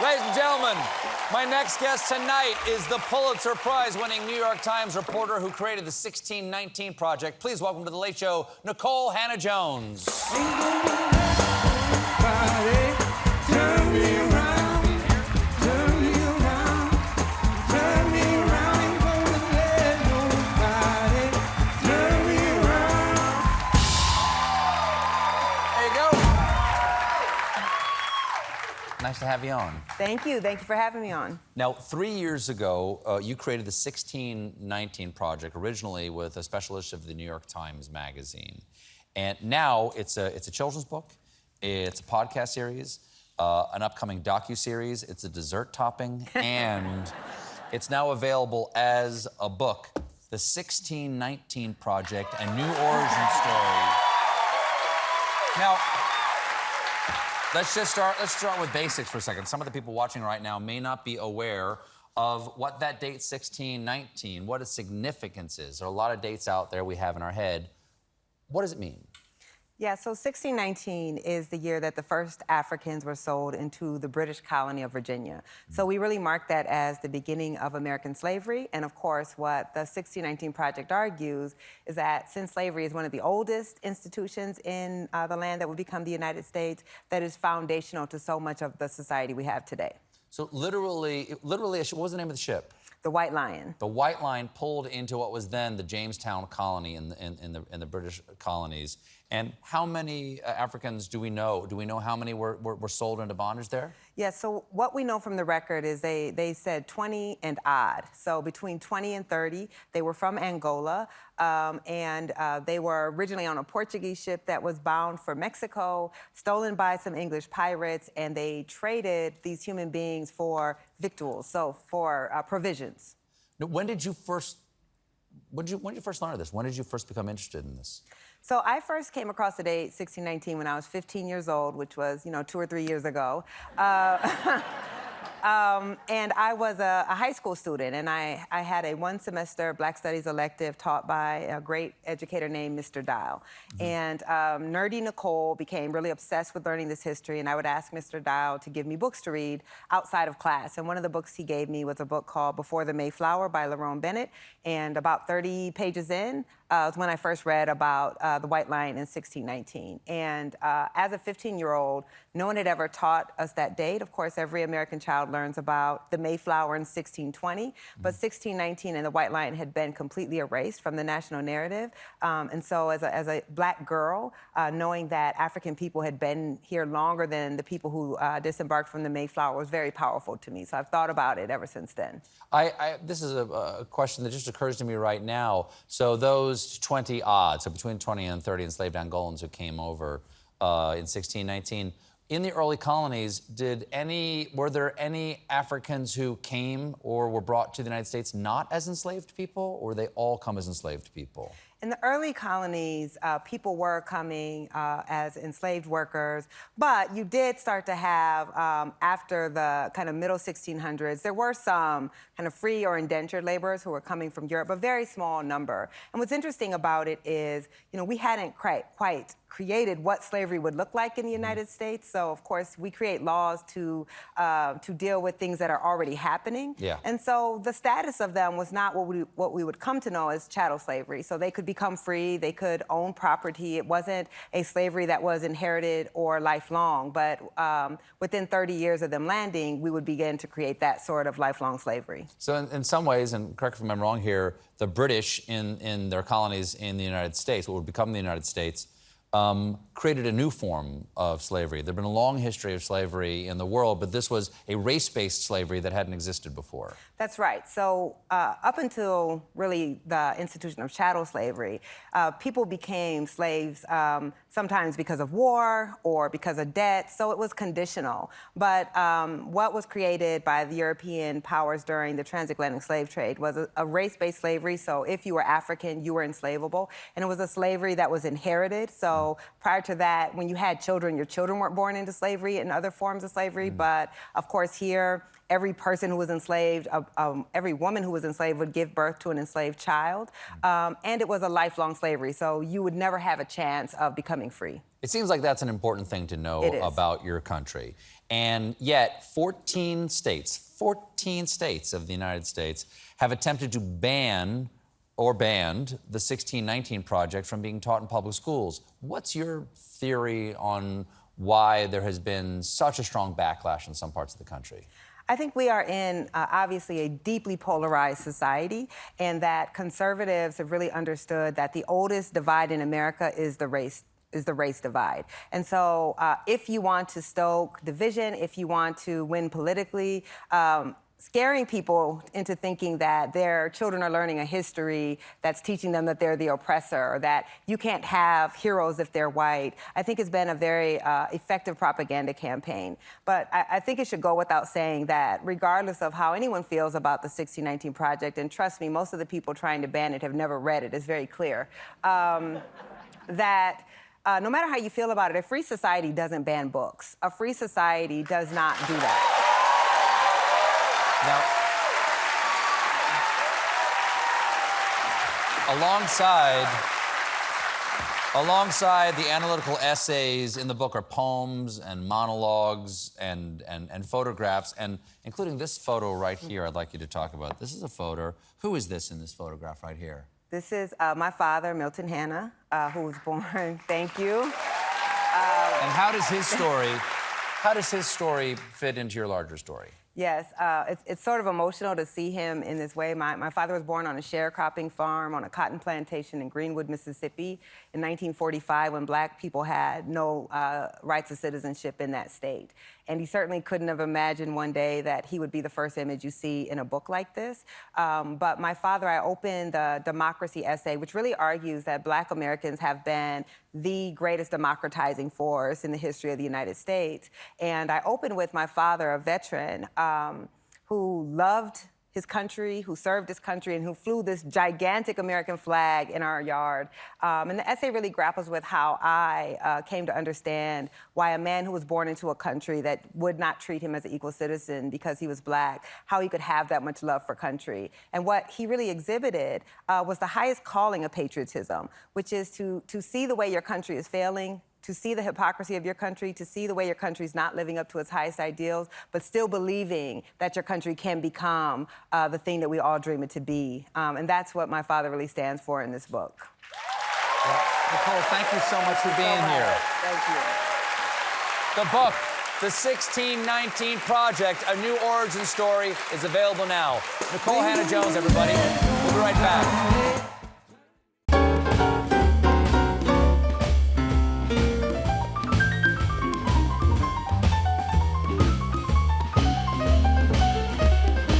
Ladies and gentlemen, my next guest tonight is the Pulitzer Prize-winning New York Times reporter who created the 1619 Project. Please welcome to The Late Show, Nikole Hannah-Jones. Nice to have you on. Thank you. Thank you for having me on. Now, 3 years ago, you created the 1619 Project, originally with a special issue of the New York Times Magazine. And now it's a children's book, it's a podcast series, an upcoming docuseries, it's a dessert topping, and it's now available as a book, The 1619 Project, a new origin story. Now, let's start with basics for a second. Some of the people watching right now may not be aware of what that date 1619, what its significance is. There are a lot of dates out there we have in our head. What does it mean? Yeah, so 1619 is the year that the first Africans were sold into the British colony of Virginia. So we really mark that as the beginning of American slavery. And of course, what the 1619 Project argues is that since slavery is one of the oldest institutions in the land that would become the United States, that is foundational to so much of the society we have today. So literally, what was the name of the ship? The White Lion. The White Lion pulled into what was then the Jamestown colony in the British colonies. And how many Africans do we know? Do we know how many were sold into bondage there? Yeah, so what we know from the record is they said 20 and odd. So between 20 and 30, they were from Angola, and they were originally on a Portuguese ship that was bound for Mexico, stolen by some English pirates, and they traded these human beings for victuals, so for provisions. Now, when did you first learn of this? When did you first become interested in this? So I first came across the date 1619 when I was 15 years old, which was, 2 or 3 years ago. And I was a high school student, and I had a one-semester Black Studies elective taught by a great educator named Mr. Dial. Mm-hmm. And nerdy Nikole became really obsessed with learning this history, and I would ask Mr. Dial to give me books to read outside of class. And one of the books he gave me was a book called Before the Mayflower by Lerone Bennett. And about 30 pages in was when I first read about the White Lion in 1619. And as a 15-year-old, no one had ever taught us that date. Of course, every American child learns about the Mayflower in 1620, but 1619 and the White Lion had been completely erased from the national narrative. And so as a Black girl, knowing that African people had been here longer than the people who disembarked from the Mayflower was very powerful to me. So I've thought about it ever since then. This is a question that just occurs to me right now. So those 20 odd, so between 20 and 30 enslaved Angolans who came over in 1619, in the early colonies, were there any Africans who came or were brought to the United States not as enslaved people, or they all come as enslaved people? In the early colonies, people were coming as enslaved workers, but you did start to have, after the kind of middle 1600s, there were some kind of free or indentured laborers who were coming from Europe, a very small number. And what's interesting about it is, we hadn't quite created what slavery would look like in the United States. So, of course, we create laws to deal with things that are already happening. Yeah. And so the status of them was not what we would come to know as chattel slavery. So they could become free, they could own property. It wasn't a slavery that was inherited or lifelong, but within 30 years of them landing, we would begin to create that sort of lifelong slavery. So in some ways, and correct me if I'm wrong here, the British in their colonies in the United States, what would become the United States, created a new form of slavery. There'd been a long history of slavery in the world, but this was a race-based slavery that hadn't existed before. That's right. So up until really the institution of chattel slavery, people became slaves sometimes because of war or because of debt, so it was conditional. But what was created by the European powers during the transatlantic slave trade was a race-based slavery. So if you were African, you were enslavable. And it was a slavery that was inherited. So So prior to that, when you had children, your children weren't born into slavery and other forms of slavery. But of course here, every person who was enslaved, every woman who was enslaved would give birth to an enslaved child. And it was a lifelong slavery, so you would never have a chance of becoming free. It seems like that's an important thing to know about your country. And yet, 14 states of the United States have attempted to ban or banned the 1619 Project from being taught in public schools. What's your theory on why there has been such a strong backlash in some parts of the country? I think we are in, obviously, a deeply polarized society, and that conservatives have really understood that the oldest divide in America is the race divide. And so if you want to stoke division, if you want to win politically, scaring people into thinking that their children are learning a history that's teaching them that they're the oppressor, or that you can't have heroes if they're white, I think has been a very effective propaganda campaign. But I think it should go without saying that regardless of how anyone feels about the 1619 Project, and trust me, most of the people trying to ban it have never read it, it's very clear, that no matter how you feel about it, a free society doesn't ban books. A free society does not do that. Now, alongside the analytical essays in the book are poems and monologues and photographs, and including this photo right here I'd like you to talk about. This is a photo. Who is this in this photograph right here? This is my father, Milton Hannah, who was born, thank you. And how does his story fit into your larger story? Yes, it's sort of emotional to see him in this way. My father was born on a sharecropping farm on a cotton plantation in Greenwood, Mississippi in 1945 when black people had no rights of citizenship in that state. And he certainly couldn't have imagined one day that he would be the first image you see in a book like this. But my father, I opened the democracy essay, which really argues that black Americans have been the greatest democratizing force in the history of the United States. And I opened with my father, a veteran, who loved his country, who served his country, and who flew this gigantic American flag in our yard. And the essay really grapples with how I came to understand why a man who was born into a country that would not treat him as an equal citizen because he was black, how he could have that much love for country. And what he really exhibited was the highest calling of patriotism, which is to see the way your country is failing, to see the hypocrisy of your country, to see the way your country's not living up to its highest ideals, but still believing that your country can become the thing that we all dream it to be. And that's what my father really stands for in this book. Well, Nikole, thank you so much for being here. Thank you. The book, The 1619 Project, A New Origin Story, is available now. Nikole Hannah-Jones, everybody. We'll be right back.